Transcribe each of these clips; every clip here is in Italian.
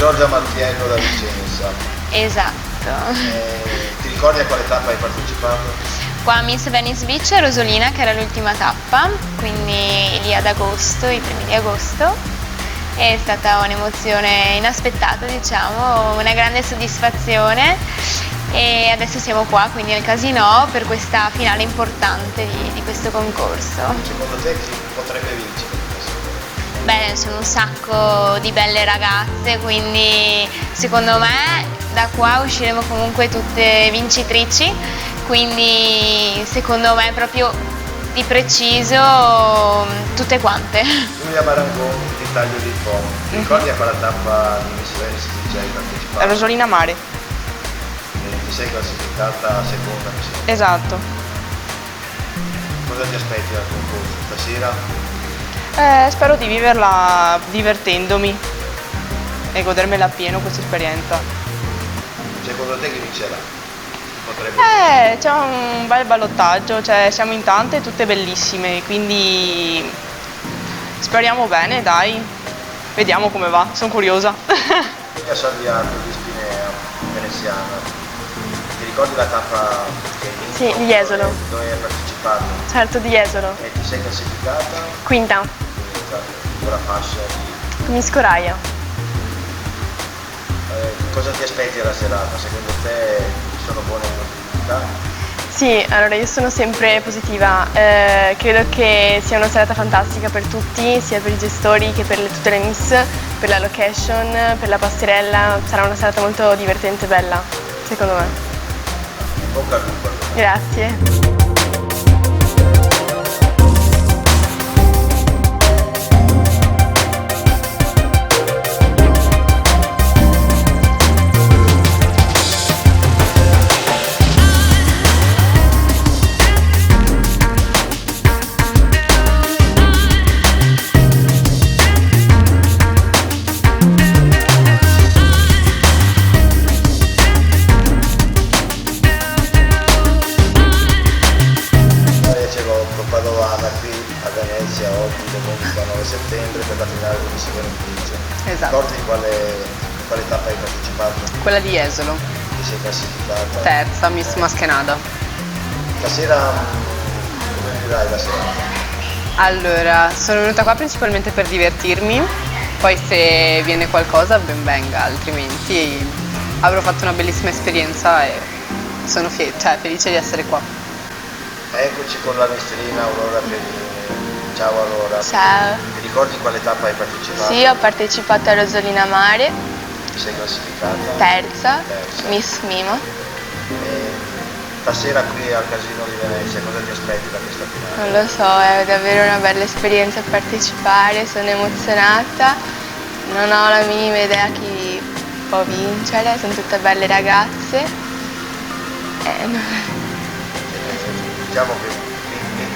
Giorgia Martiello da Vicenza. Esatto. Ti ricordi a quale tappa hai partecipato? Qua a Miss Venice Beach a Rosolina, che era l'ultima tappa, quindi lì ad agosto, i primi di agosto. È stata un'emozione inaspettata, diciamo, una grande soddisfazione e adesso siamo qua, quindi al Casino, per questa finale importante di questo concorso. Secondo te chi potrebbe vincere? Beh, sono un sacco di belle ragazze, quindi secondo me da qua usciremo comunque tutte vincitrici, quindi secondo me proprio di preciso tutte quante. Giulia Barangoni di Taglio di Po, ti ricordi a quale tappa di Miss Venice Beach hai partecipato? Rosolina Mare. Ti sei classificata seconda, mi sembra. Esatto. Cosa ti aspetti dal concorso stasera? Spero di viverla divertendomi e godermela appieno questa esperienza. Secondo te chi vincerà? Chi potrebbe C'è un bel ballottaggio, cioè siamo in tante, tutte bellissime, quindi speriamo bene, dai. Vediamo come va, sono curiosa. Giulia Salviato di Spinea, veneziana. Ti ricordi la tappa che hai vinto? Sì, di Jesolo. Dove hai partecipato? Certo, di Jesolo. E ti sei classificata? Quinta. Con la fascia di... Miss Coraia. Cosa ti aspetti dalla serata? Secondo te ci sono buone possibilità? Sì, allora io sono sempre positiva, credo che sia una serata fantastica per tutti, sia per i gestori che per tutte le miss, per la location, per la passerella, sarà una serata molto divertente e bella, secondo me. In bocca al lupo. Grazie. Padovana qui a Venezia oggi domenica 9 settembre per la finale di Miss Venice Beach. Esatto. Ricordi quale tappa hai partecipato? Quella di Jesolo, Ti sei classificata? terza, Miss Maschenada. Stasera come vivrai la serata? Allora, sono venuta qua principalmente per divertirmi, poi se viene qualcosa ben venga, altrimenti avrò fatto una bellissima esperienza e sono felice di essere qua. Eccoci con la mistrina Aurora Pedrini. Ciao Aurora. Ciao. Ti ricordi quale tappa hai partecipato? Sì, ho partecipato a Rosolina Mare, Ti sei classificata? terza, Terza. Miss Mimo. E stasera qui al Casino di Venezia cosa ti aspetti da questa finale? Non lo so, è davvero una bella esperienza partecipare, sono emozionata, non ho la minima idea chi può vincere, sono tutte belle ragazze. Diciamo che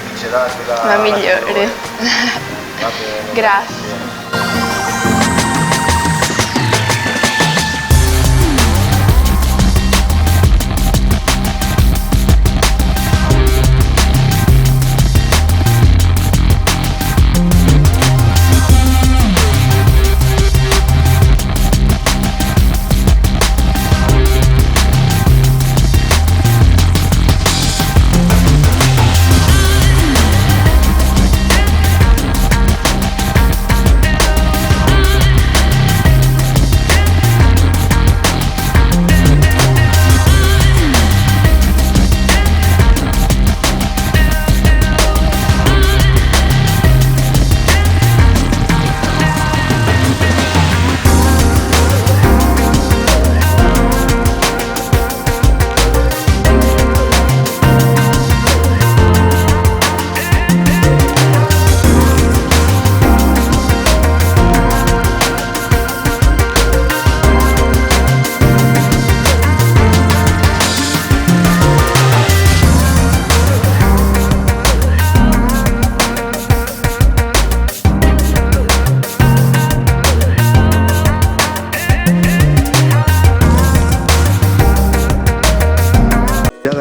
vincerà quella La migliore. Va bene. Grazie.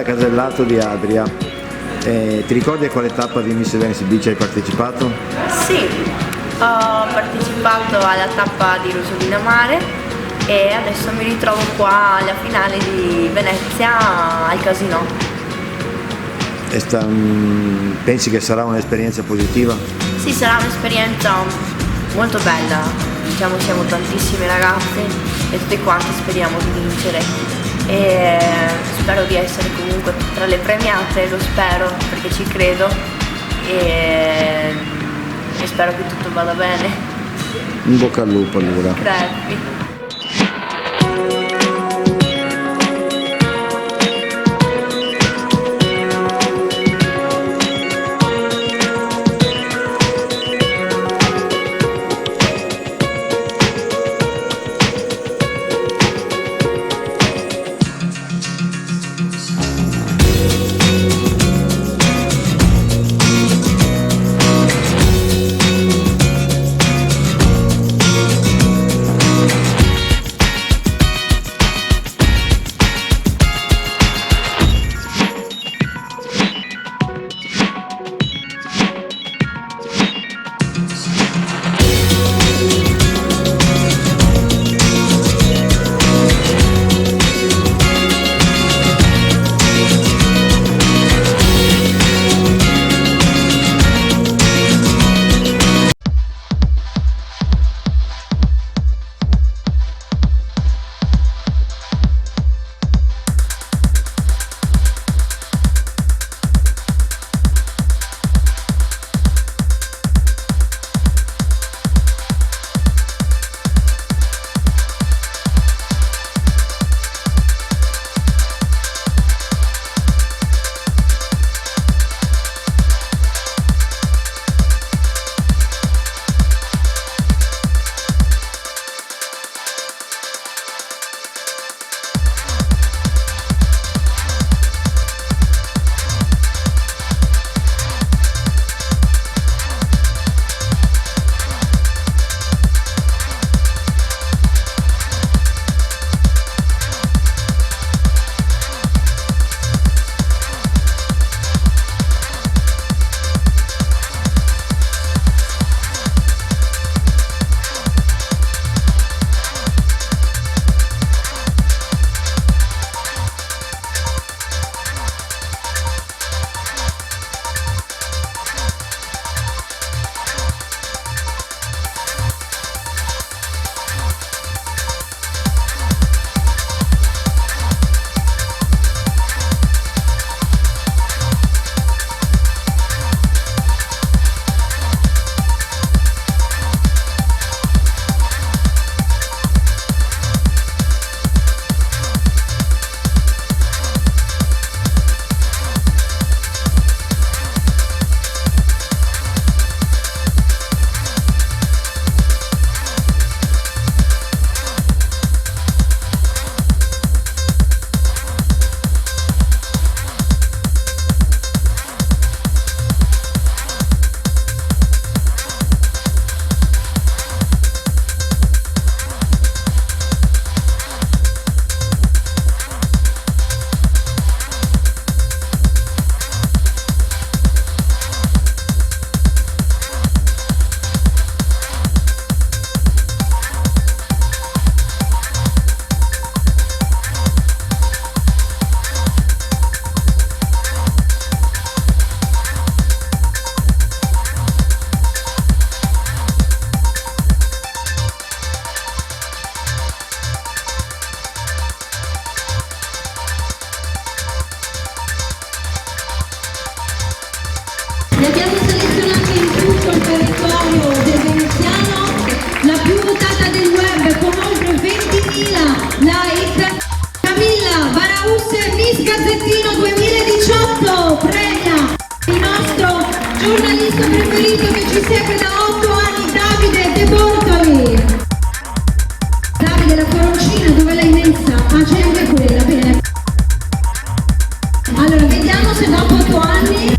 Casellato di Adria, ti ricordi a quale tappa di Miss Venice Beach hai partecipato? Sì, ho partecipato alla tappa di Rosolina Mare e adesso mi ritrovo qua alla finale di Venezia al Casino. Pensi che sarà un'esperienza positiva? Sì, sarà un'esperienza molto bella, diciamo siamo tantissime ragazze e tutte quante speriamo di vincere e spero di essere comunque tra le premiate, lo spero perché ci credo e spero che tutto vada bene. In bocca al lupo allora. Grazie. Ne abbiamo selezionate in tutto il territorio del veneziano, la più votata del web con oltre 20.000 like, Camilla Baraus Miss Gazzettino 2018, premia il nostro giornalista preferito che ci segue da 8 anni, Davide De Bortoli. Davide, la coroncina dove l'hai messa? Ah, c'è anche quella, bene. Allora, vediamo se dopo 8 anni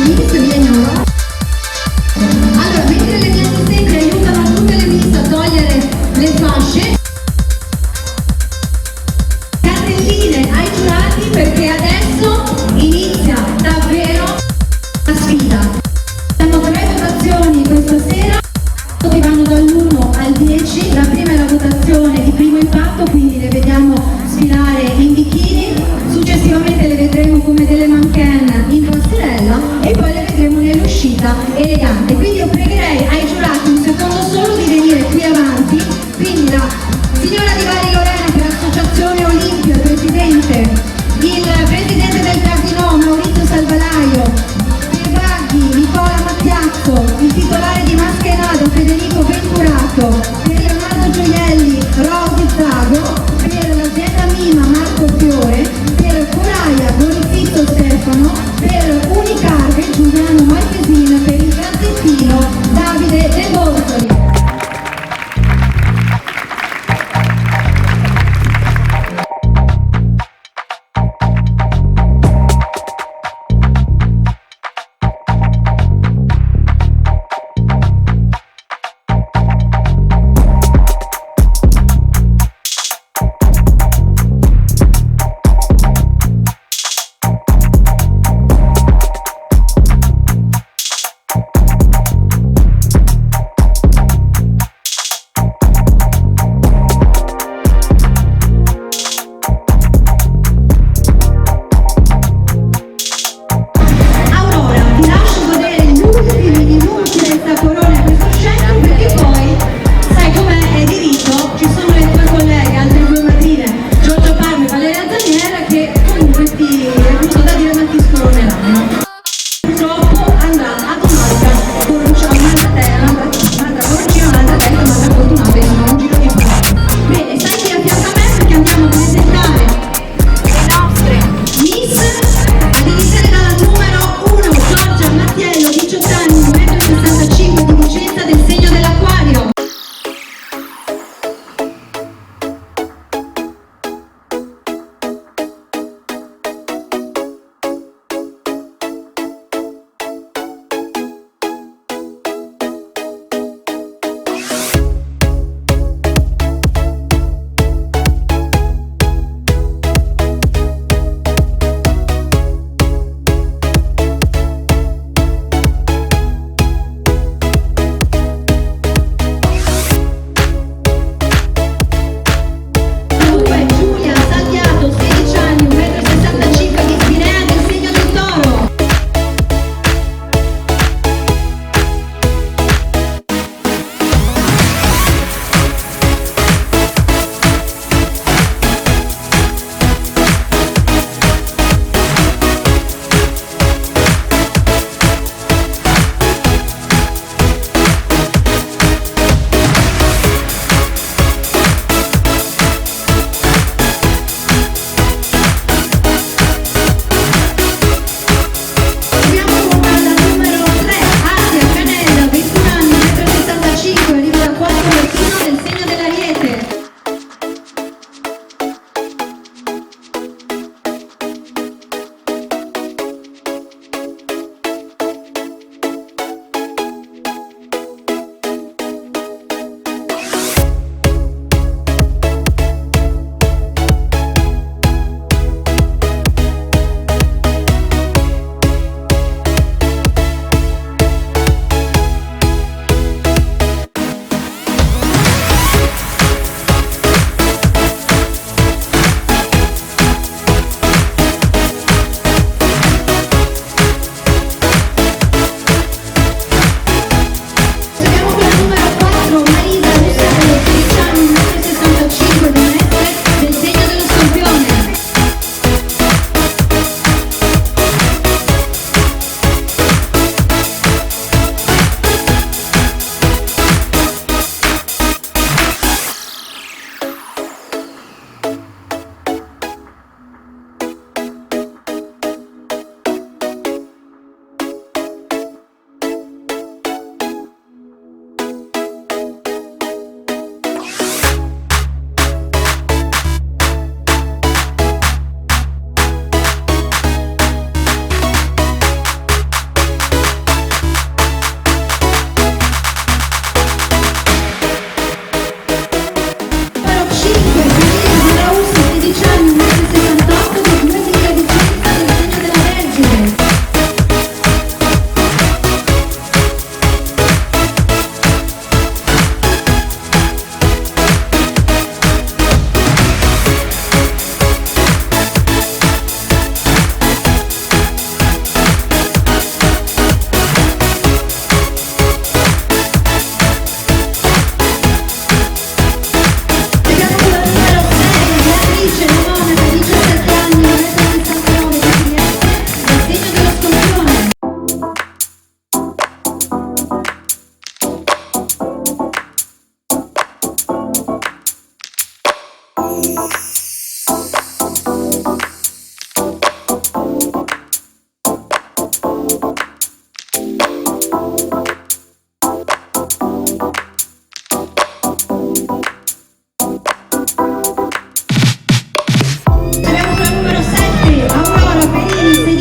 Miss, vieni ora. Allora, mentre le mie assistenti aiutano tutte le Miss a togliere le fasce, cartelline ai giurati, perché adesso inizia davvero la sfida. Abbiamo 3 votazioni questa sera, che vanno dall'1 al 10, la prima è la votazione di primo impatto, quindi le vediamo sfilare in bikini, successivamente le vedremo come delle mannequin in passerella e poi le vedremo nell'uscita elegante. Quindi io pregherei ai giurati un secondo solo di venire qui avanti, quindi la signora Di Bari Lorena per l'Associazione Olimpia, il presidente del Cardinò Maurizio Salvalaio, per Baghi Nicola Mattiazzo, il titolare di Mascherado Federico Venturato, per Leonardo Gioielli Rosy Zago, per l'azienda Mima Marco Fiore, per Coraia Bonifizzo Stefano, per Unicarve Giuliano Marchesina, per il Gazzettino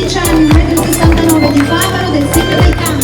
15 anni, 1,69 m, di Favaro del Segno del Campo.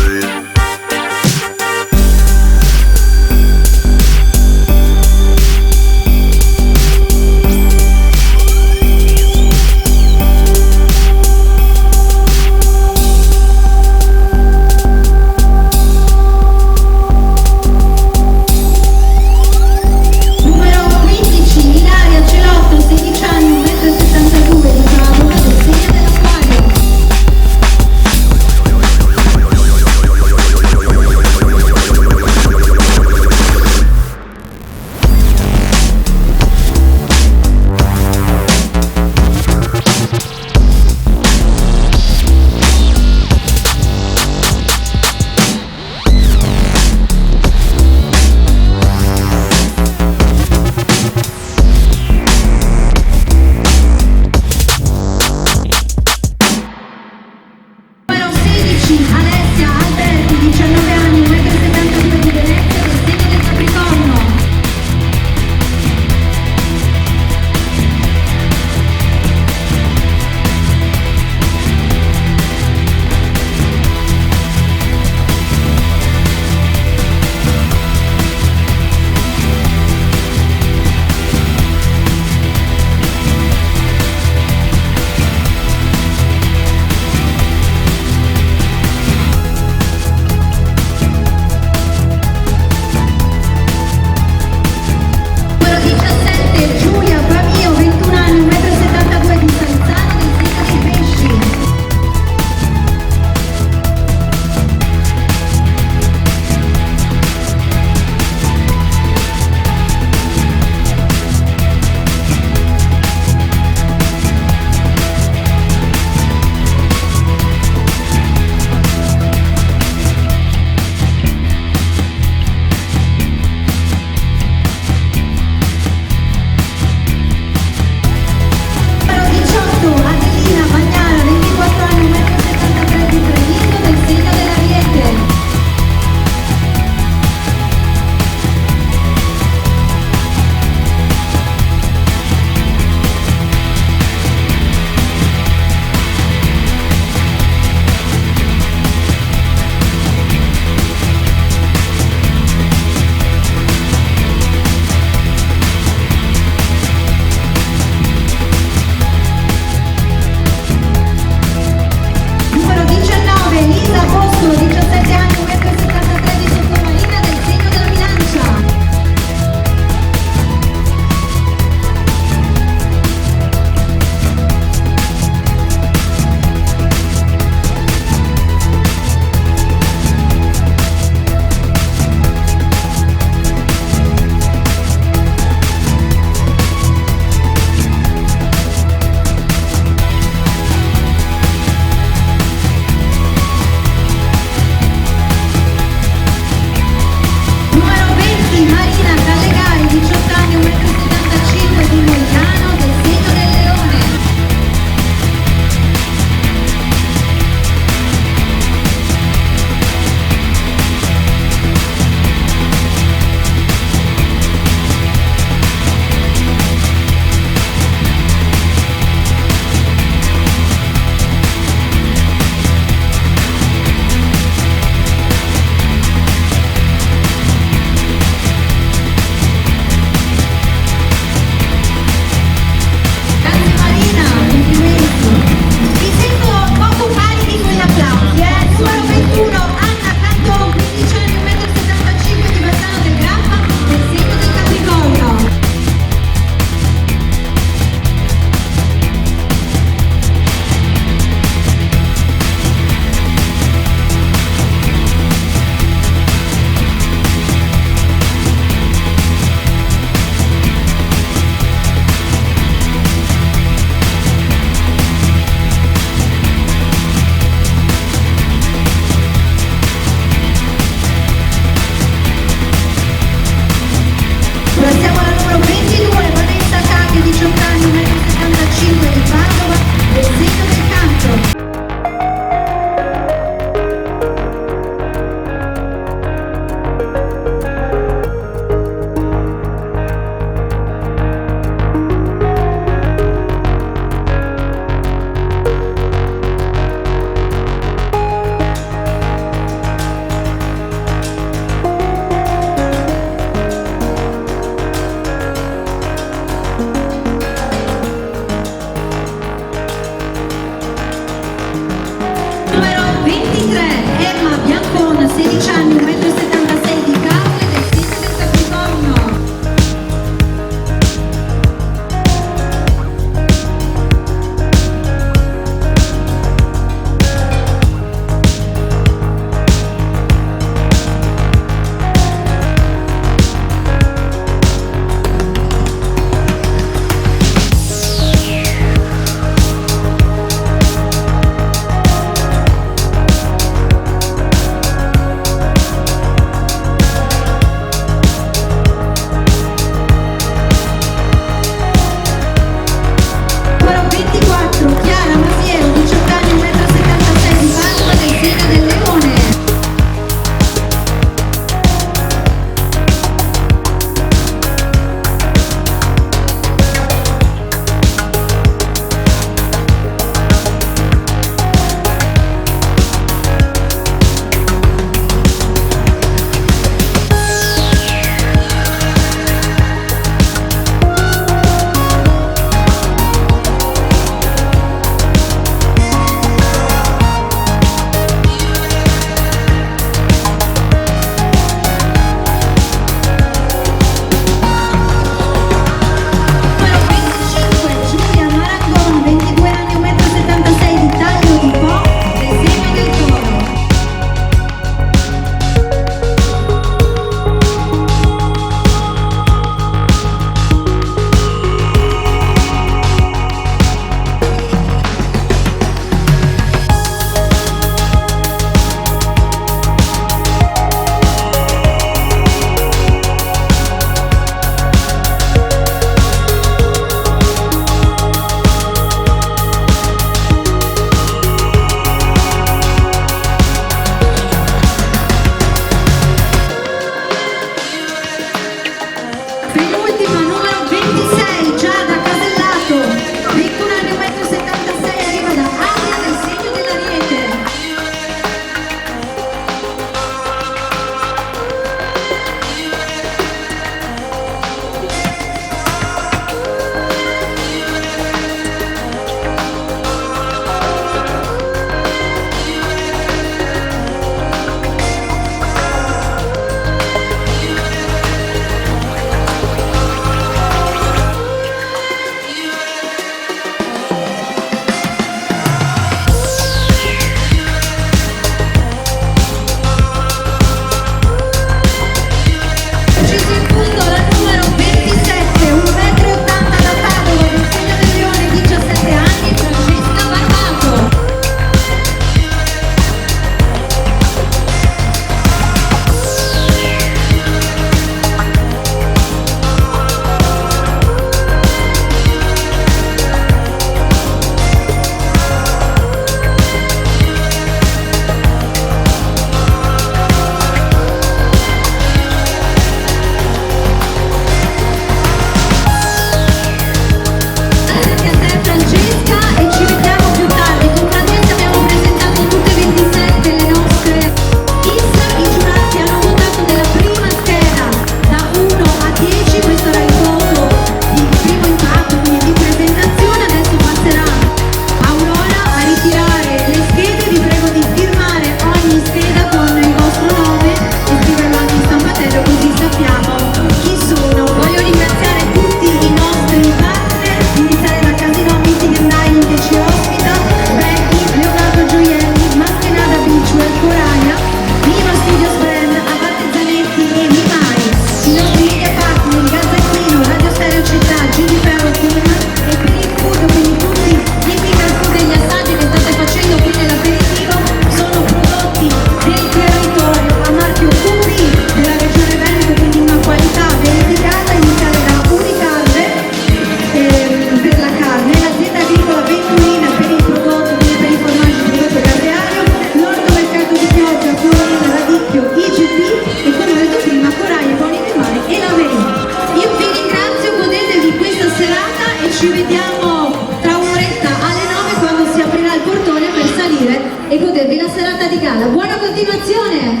ci vediamo tra un'oretta alle 9 quando si aprirà il portone per salire e godervi la serata di gala. Buona continuazione!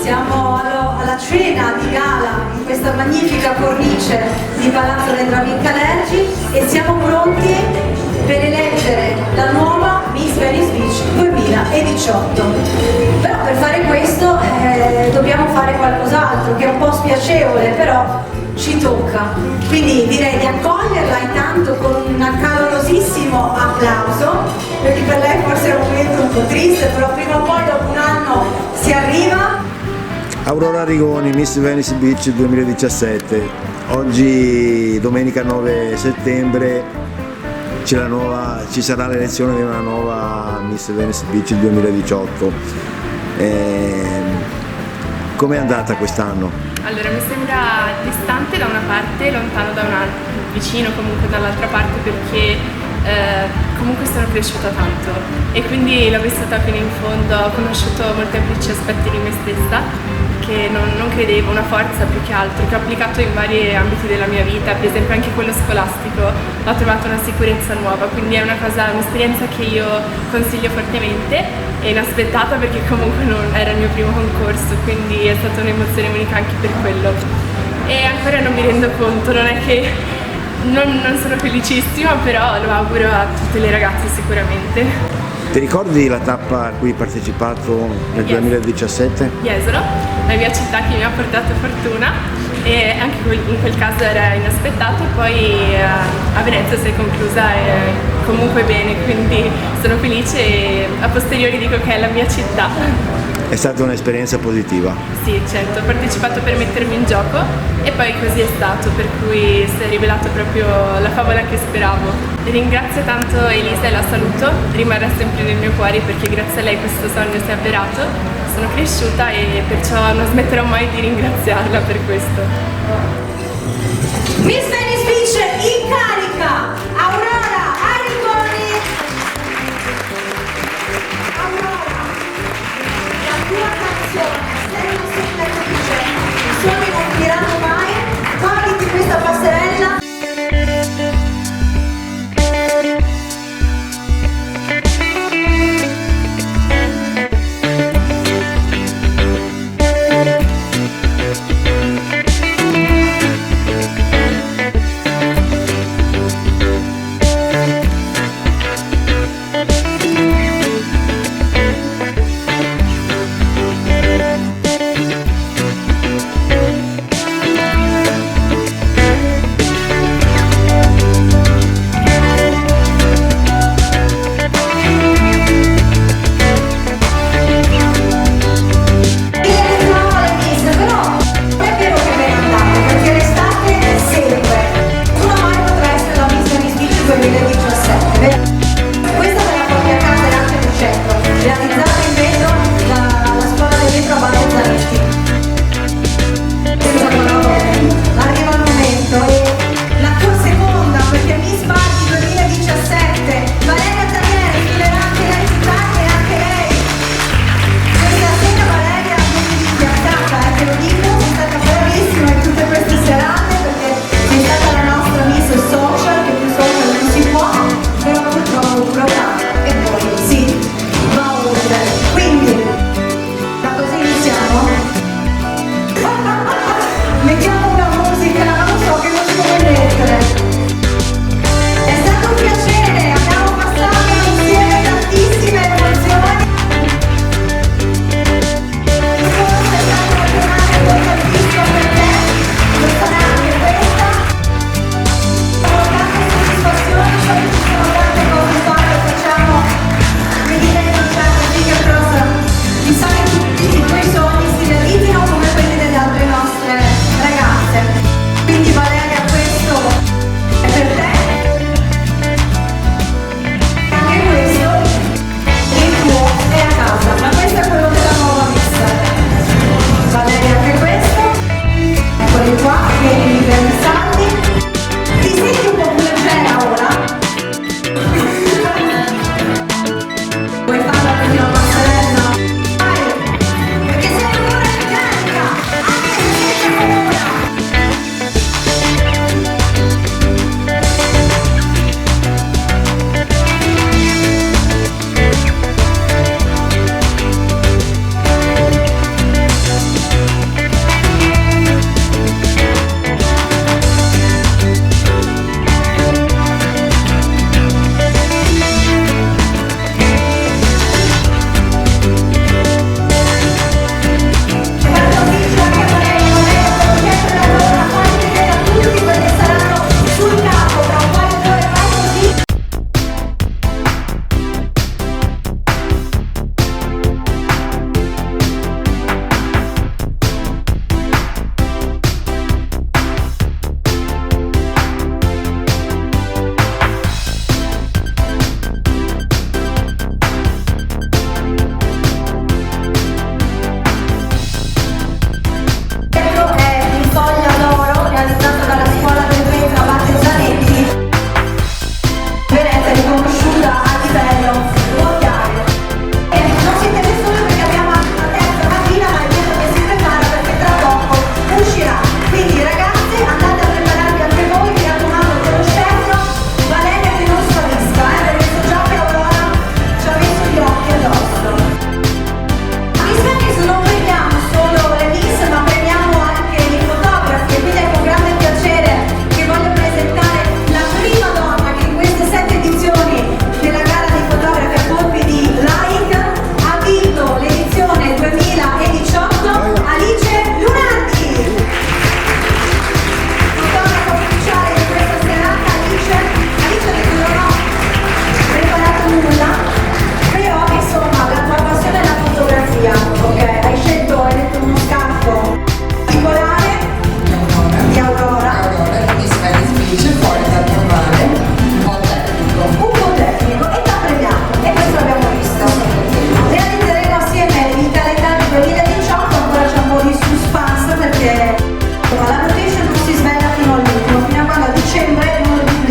Siamo alla cena di gala in questa magnifica cornice di Palazzo Rendra Vincalergi e siamo pronti per eleggere la nuova Miss Venice Beach 2018. Però per fare questo dobbiamo fare qualcos'altro che è un po' spiacevole, però ci tocca. Quindi direi di accoglierla intanto con un calorosissimo applauso, perché per lei forse è un momento un po' triste, però prima o poi dopo un anno si arriva. Aurora Rigoni, Miss Venice Beach 2017. Oggi, domenica 9 settembre, ci sarà l'elezione di una nuova Miss Venice Beach 2018. Com'è andata quest'anno? Allora, mi sembra distante da una parte, lontano da un'altra, vicino comunque dall'altra parte, perché comunque sono cresciuta tanto e quindi l'ho vissuta fino in fondo, ho conosciuto molteplici aspetti di me stessa che non credevo, una forza più che altro, che ho applicato in vari ambiti della mia vita, per esempio anche quello scolastico, ho trovato una sicurezza nuova, quindi è un'esperienza che io consiglio fortemente e inaspettata, perché comunque non era il mio primo concorso, quindi è stata un'emozione unica anche per quello. E ancora non mi rendo conto, non è che non sono felicissima, però lo auguro a tutte le ragazze sicuramente. Ti ricordi la tappa a cui hai partecipato nel 2017? Jesolo, la mia città che mi ha portato fortuna, e anche in quel caso era inaspettato, poi a Venezia si è conclusa comunque bene, quindi sono felice e a posteriori dico che è la mia città. È stata un'esperienza positiva? Sì, certo, ho partecipato per mettermi in gioco e poi così è stato, per cui si è rivelato proprio la favola che speravo. Ringrazio tanto Elisa e la saluto, rimarrà sempre nel mio cuore perché grazie a lei questo sogno si è avverato, sono cresciuta e perciò non smetterò mai di ringraziarla per questo. Miss Venice Beach in carica, Aurora Arrigoni. Aurora, la tua canzone, sei una soffertrice, i suoni non finiranno mai, goditi questa passerella.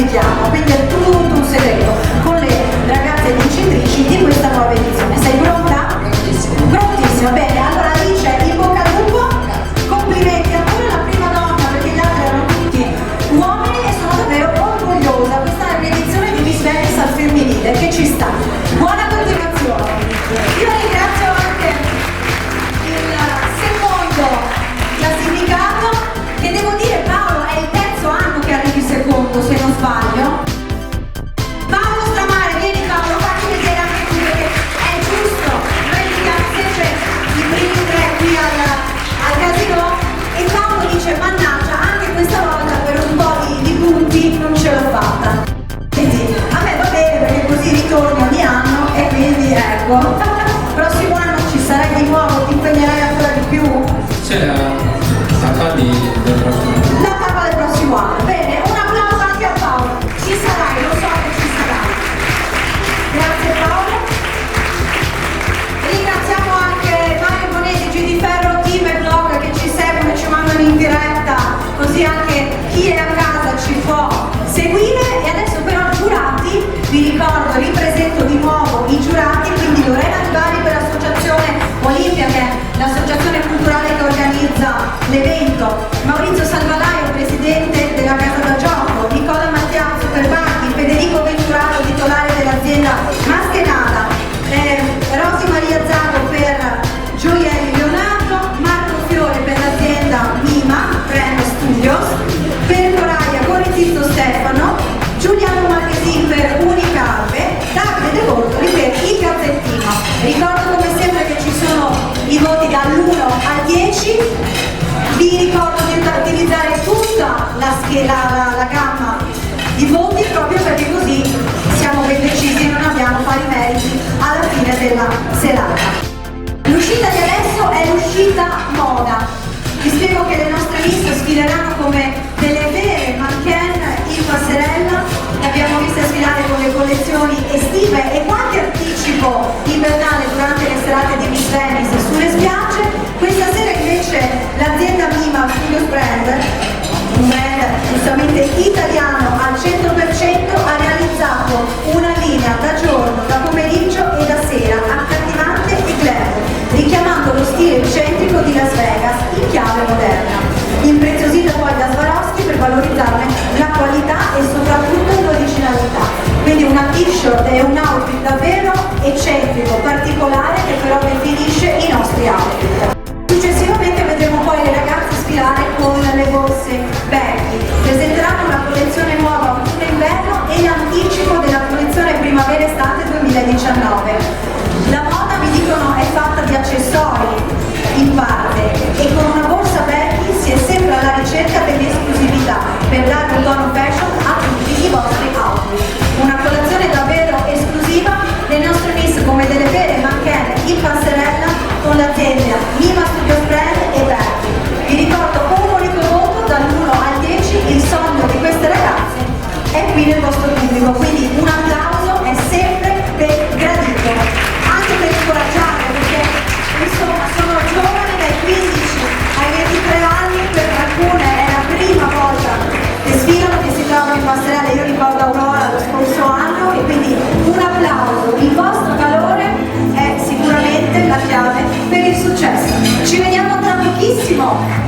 condividiamo, quindi è tutto un segreto con le ragazze vincitrici di questa nuova edizione. Sei pronta? Prontissima, bene, allora Alice, in bocca al lupo, complimenti, ancora la prima donna perché gli altri erano tutti uomini e sono davvero orgogliosa. Questa è un'edizione di Miss Venice al femminile che ci sta. Buona continuazione. Io ringrazio anche il secondo classificato, che devo dire Paolo è il terzo anno che arrivi secondo se non sbaglio. Paolo Stramare, vieni Paolo, facci vedere anche tu perché è giusto, noi vediamo sempre i primi tre qui al casino e Paolo dice mannaggia anche questa volta per un po' di punti non ce l'ho fatta. Quindi a me va bene perché così ritorni ogni anno e quindi ecco, prossimo anno ci sarai di nuovo, ti impegnerai ancora di più? C'è la tappa del prossimo anno. La tappa del prossimo anno, bene, un applauso anche a Paolo, ci sarai, lo so che ci sarai. Grazie Paolo. Ringraziamo anche Mario Bonesi, GD Ferro, team e blog che ci seguono e ci mandano in diretta, così anche chi è a casa ci può seguire. E adesso però giurati, vi ricordo, ripresento di nuovo i giurati, quindi Lorena Ribari per l'associazione Olimpia, che è l'associazione culturale che organizza l'evento, Maurizio Salvalaio, presidente della Casa da Gioco, Nicola Mattiazzo per Banchi, Federico Venturato, titolare dell'azienda Maschenada, Rosi Maria Zago per Gioielli Leonardo, Marco Fiore per l'azienda Mima, Brand Studios, per Coraia Gorizitto Stefano, Giuliano Marchesin per Unicarve, Davide De Bortoli per Il Gazzettino. Ricordo come sempre che ci sono i voti dall'1 al 10, vi ricordo di utilizzare tutta la gamma di voti proprio perché così siamo ben decisi e non abbiamo pari meriti alla fine della serata. L'uscita di adesso è l'uscita moda. Vi spiego che le nostre Miss sfileranno come delle vere mannequin in passerella, le abbiamo viste sfilare con le collezioni estive e qualche anticipo invernale durante le serate di Miss Venice sulle spiagge. Questa sera invece l'azienda Mima Studios Brand, un brand giustamente italiano al 100%, ha realizzato una linea da giorno, da pomeriggio e da sera accattivante e glamour, richiamando lo stile eccentrico di Las Vegas in chiave moderna, impreziosita poi da Swarovski per valorizzarne la qualità e soprattutto l'originalità. Quindi una t-shirt e un outfit davvero eccentrico, particolare, che però definisce i nostri outfit. Successivamente vedremo poi le ragazze sfilare con le borse Becky. Presenteranno una collezione nuova autunno-inverno e l'anticipo della collezione primavera-estate 2019. La moda, mi dicono, è fatta di accessori in parte e con una borsa Becky si è sempre alla ricerca dell'esclusività per dare un tono fashion a tutti i vostri outfit. Una colazione davvero esclusiva, le nostre Miss come delle vere mannequin in passerella con l'azienda Mima Studios Brand e Becky. Vi ricordo un unico voto dall'1 al 10, il sogno di queste ragazze è qui nel vostro pubblico, quindi un applauso è sempre gradito, anche per incoraggiarle perché insomma sono giovani dai 15 ai 23 anni, per alcune è la prima volta che sfilano, che si trovano in passerella. Io ricordo Aurora lo scorso anno e quindi un applauso, il vostro calore è sicuramente la chiave per il successo. Ci vediamo tra pochissimo.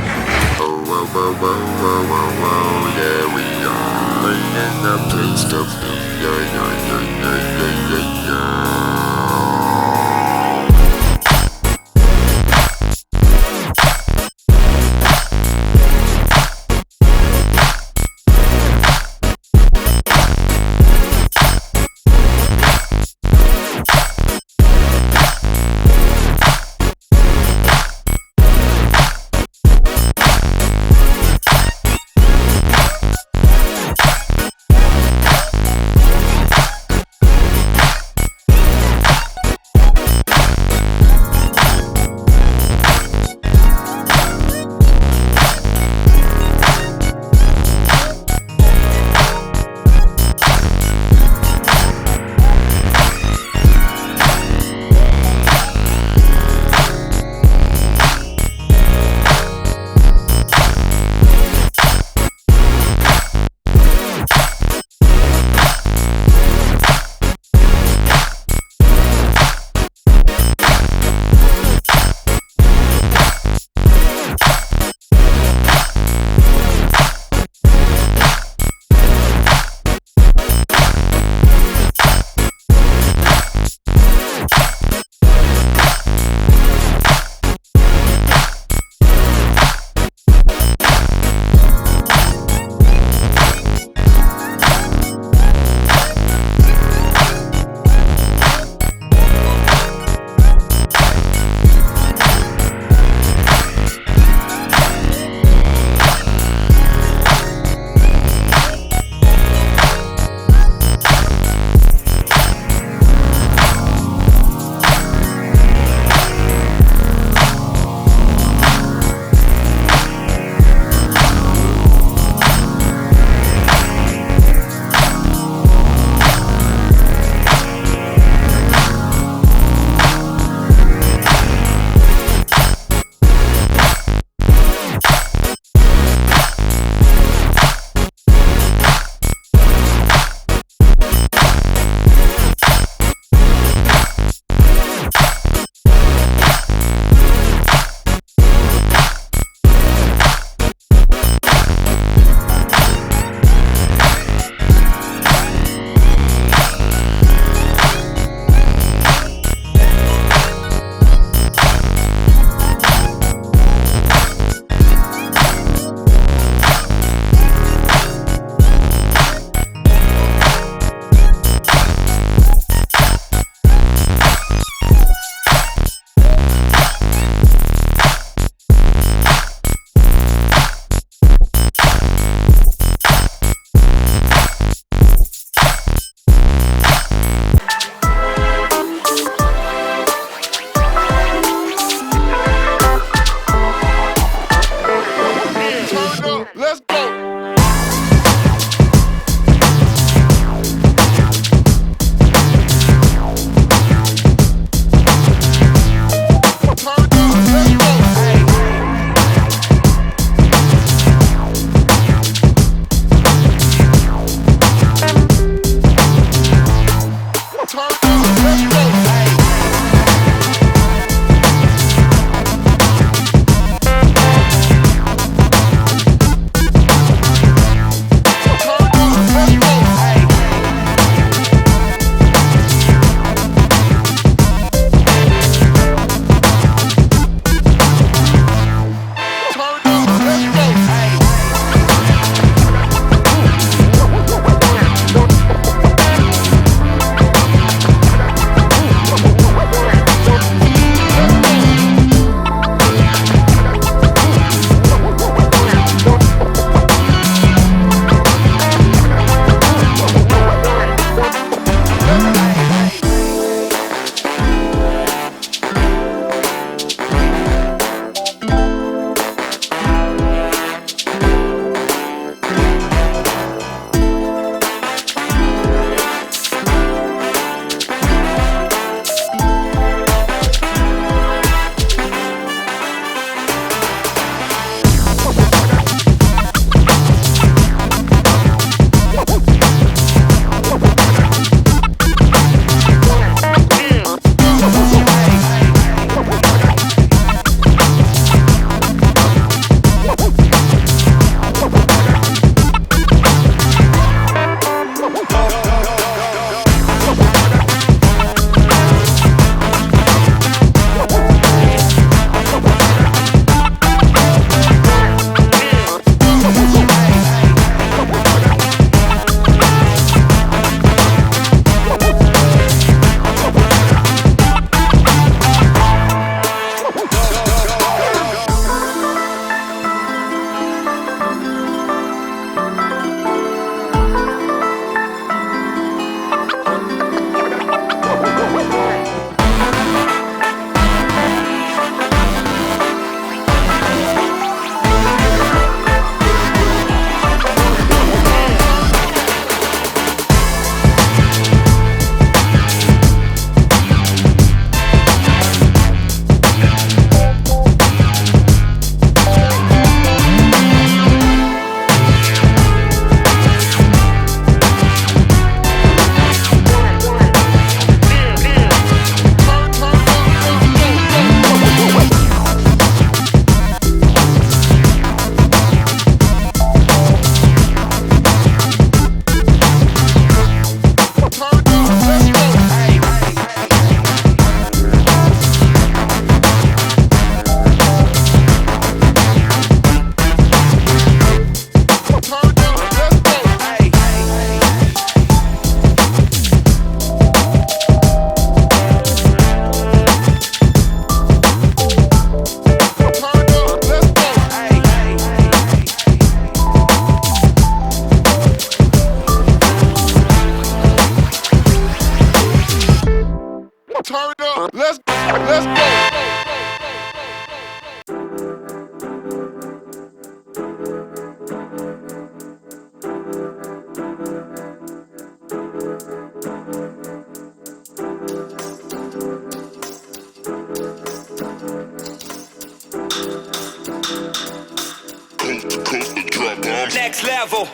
Next level.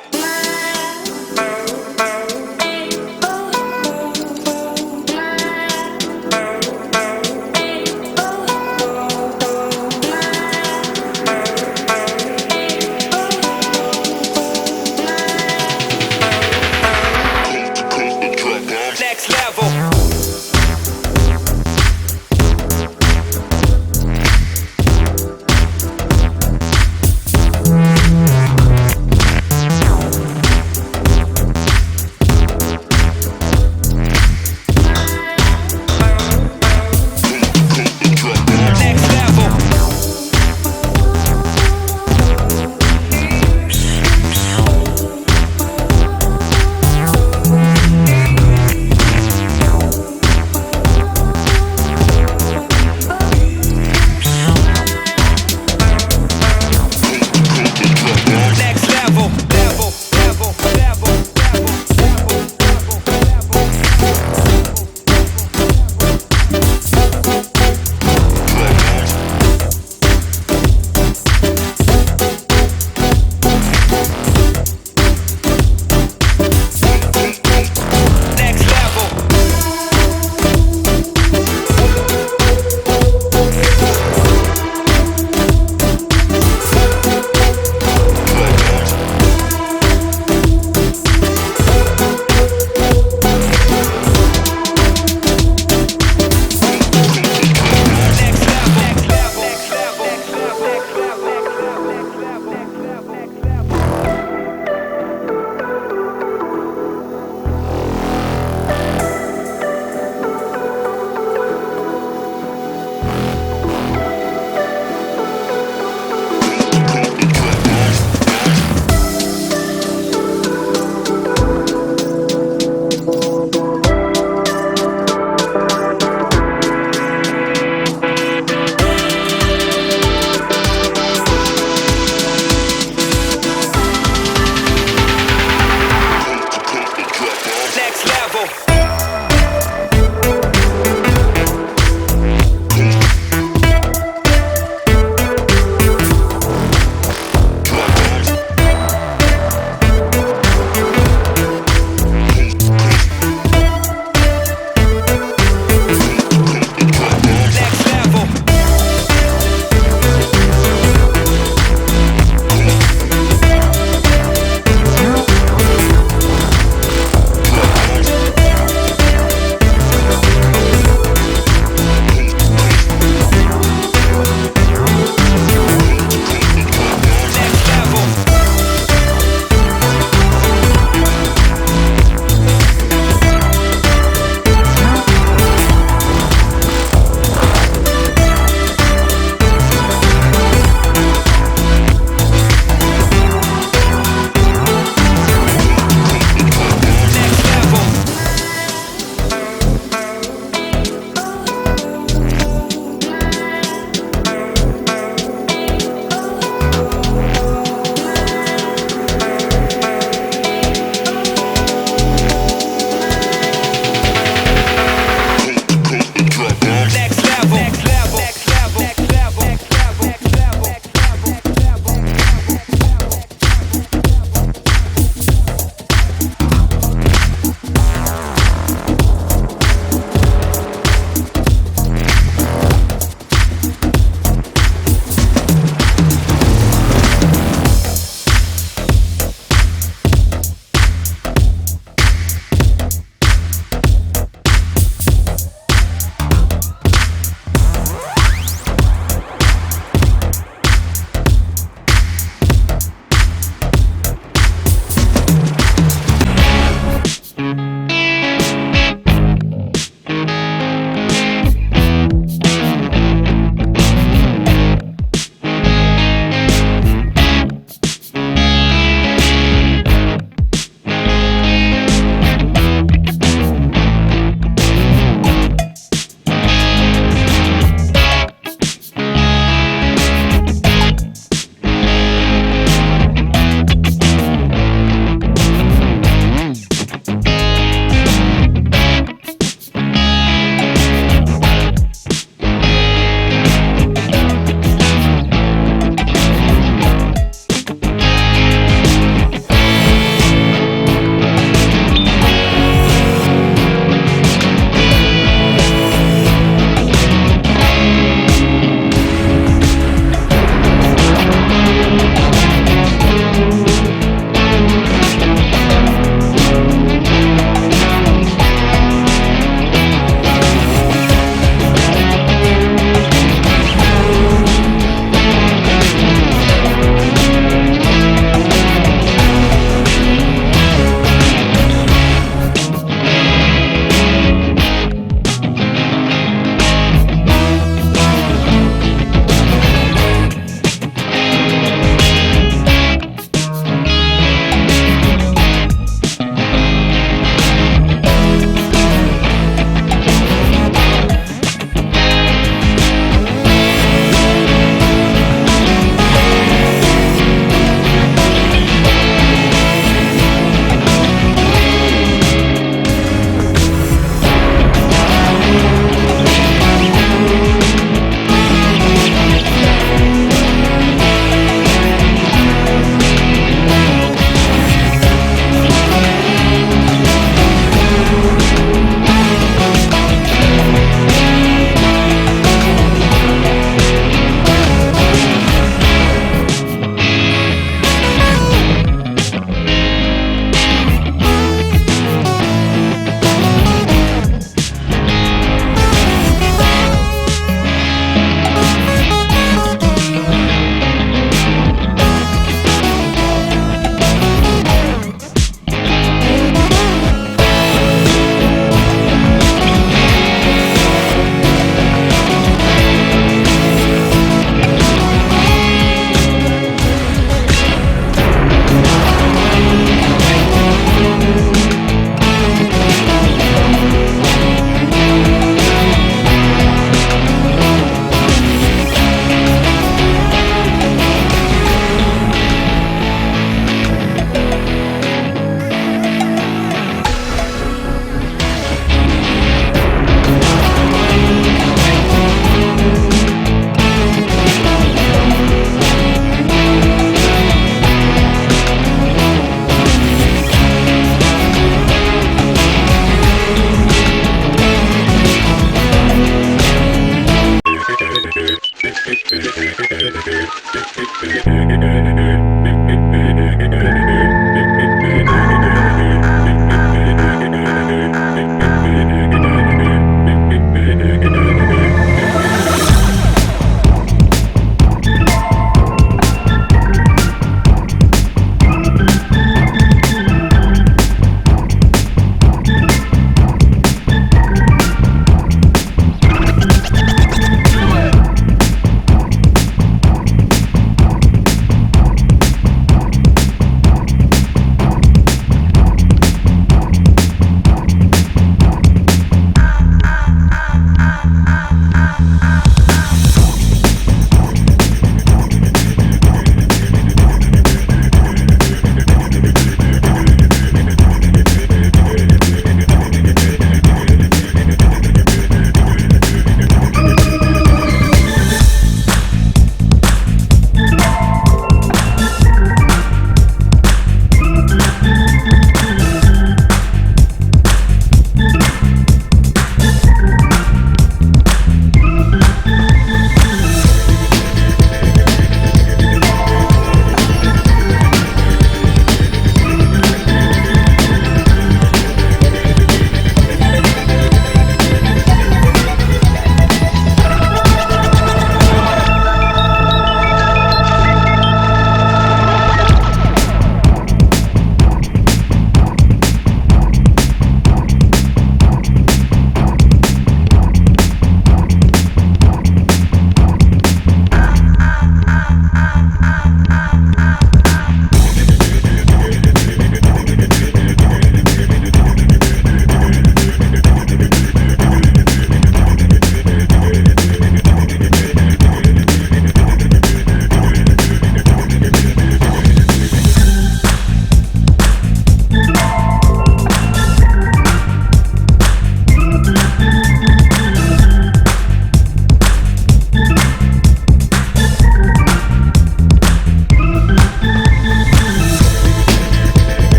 Next level.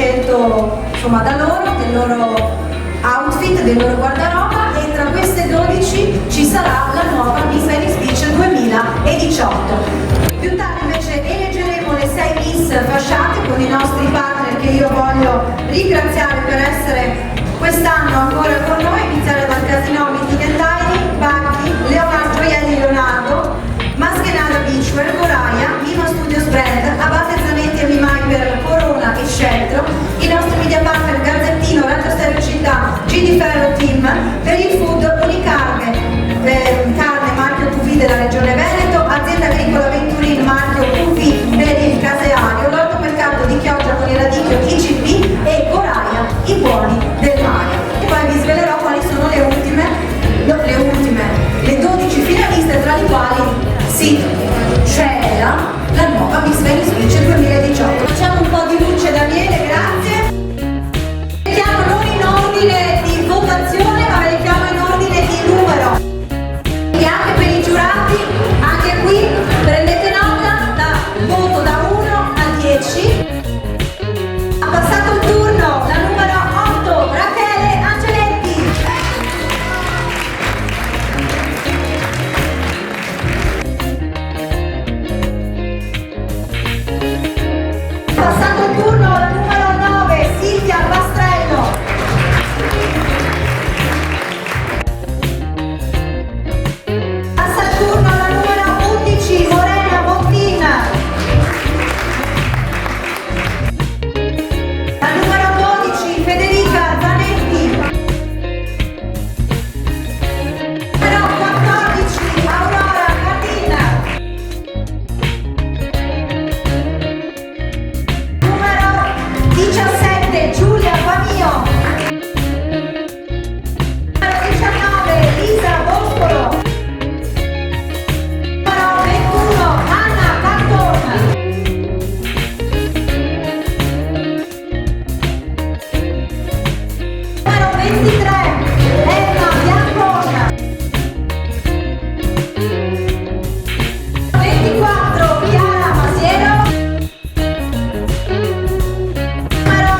scelto insomma da loro, del loro outfit, del loro guardaroba, e tra queste 12 ci sarà la nuova Miss Venice Beach 2018. Più tardi invece eleggeremo le 6 Miss fasciate con i nostri partner che io voglio ringraziare per essere quest'anno ancora con noi, iniziare dal Casino Meeting & Dining, Bacchi, Leonardo Gioielli Leonardo, Mascherada Beachwear, Coraia, Mima Studios Brand, Abate Zanetti e Mimai per Corona e Sceltro, i nostri media partner Gazzettino, Radio Stereo Città, Gini Ferro Team, per il food Unicarne, carne marchio QV della Regione Veneto, Azienda Agricola Venturin marchio QV per il caseario, l'ortomercato di Chioggia con il radicchio ICP e Coraia, i buoni del mare. E poi vi svelerò quali sono le ultime, le 12 finaliste, tra le quali sì, c'è la nuova Miss Venice Beach 2018. Facciamo un po' di luce, Daniele, grazie. Mettiamo non in ordine di votazione, ma ve le chiamo in ordine di numero. E anche per i giurati, anche qui prendete nota, voto da 1 a 10. Ha passato il turno la numero 8, Rachele Angeletti. Passato il turno la numero 9, Silvia Bastrello. Passa il turno la numero 11, Morena Bottina. La numero 12, Federica Zanetti. Numero 14, Aurora Cardina. Numero 17, Giulia Pamio. Numero 19, Lisa Boscolo. Numero 21, Anna Cantona. Numero 23, Elena Biancona. 24, Chiara Masiero. Numero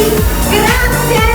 Grazie!